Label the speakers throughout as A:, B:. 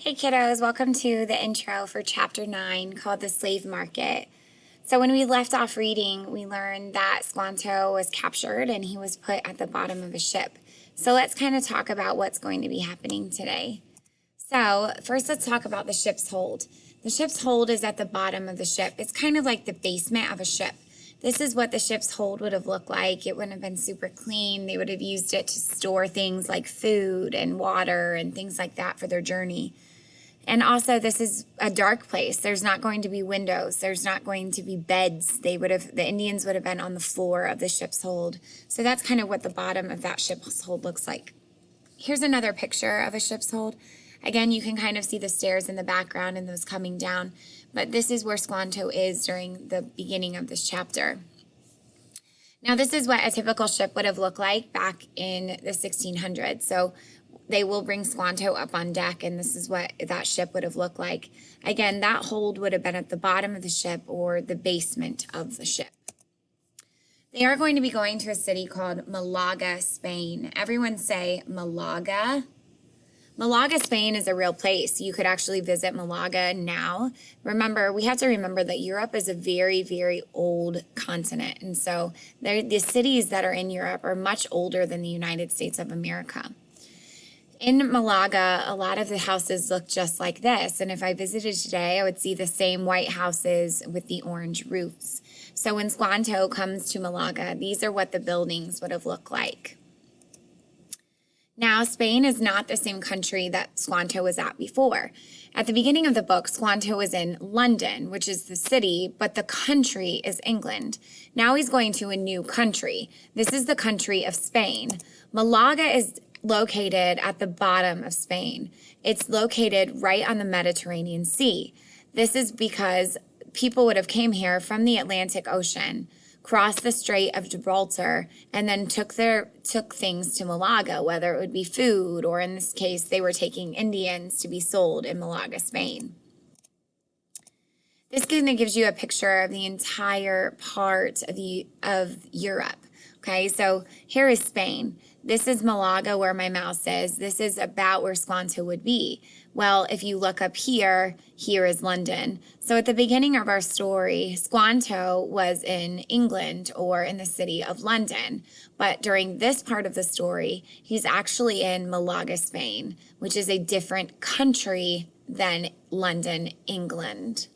A: Hey kiddos, welcome to the intro for chapter 9 called The Slave Market. So when we left off reading, we learned that Squanto was captured and he was put at the bottom of a ship. So let's kind of talk about what's going to be happening today. So first let's talk about the ship's hold. The ship's hold is at the bottom of the ship. It's kind of like the basement of a ship. This is what the ship's hold would have looked like. It wouldn't have been super clean. They would have used it to store things like food and water and things like that for their journey. And also, this is a dark place. There's not going to be windows. There's not going to be beds. The Indians would have been on the floor of the ship's hold. So that's kind of what the bottom of that ship's hold looks like. Here's another picture of a ship's hold. Again, you can kind of see the stairs in the background and those coming down. But this is where Squanto is during the beginning of this chapter. Now, this is what a typical ship would have looked like back in the 1600s. So they will bring Squanto up on deck, and this is what that ship would have looked like. Again, that hold would have been at the bottom of the ship or the basement of the ship. They are going to be going to a city called Malaga, Spain. Everyone say Malaga. Malaga, Spain is a real place. You could actually visit Malaga now. Remember, we have to remember that Europe is a very, very old continent. And so the cities that are in Europe are much older than the United States of America. In Malaga, a lot of the houses look just like this. And if I visited today, I would see the same white houses with the orange roofs. So when Squanto comes to Malaga, these are what the buildings would have looked like. Now, Spain is not the same country that Squanto was at before. At the beginning of the book, Squanto was in London, which is the city, but the country is England. Now he's going to a new country. This is the country of Spain. Malaga is located at the bottom of Spain. It's located right on the Mediterranean Sea. This is because people would have came here from the Atlantic Ocean, crossed the Strait of Gibraltar, and then took things to Malaga, whether it would be food or in this case they were taking Indians to be sold in Malaga, Spain. This kind of gives you a picture of the entire part of Europe. Okay, so here is Spain. This is Malaga where my mouse is. This is about where Squanto would be. Well, if you look up here, here is London. So at the beginning of our story, Squanto was in England or in the city of London. But during this part of the story, he's actually in Malaga, Spain, which is a different country than London, England.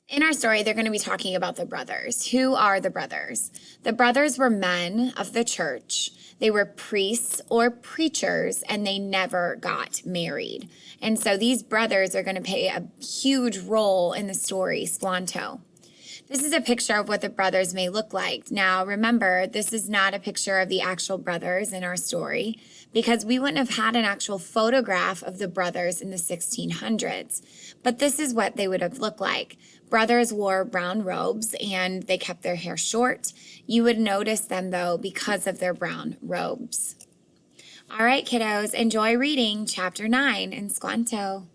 A: In our story, they're going to be talking about the brothers. Who are the brothers? The brothers were men of the church. They were priests or preachers, and they never got married. And so these brothers are going to play a huge role in the story, Squanto. This is a picture of what the brothers may look like. Now, remember, this is not a picture of the actual brothers in our story because we wouldn't have had an actual photograph of the brothers in the 1600s. But this is what they would have looked like. Brothers wore brown robes and they kept their hair short. You would notice them, though, because of their brown robes. All right, kiddos, enjoy reading Chapter 9 in Squanto.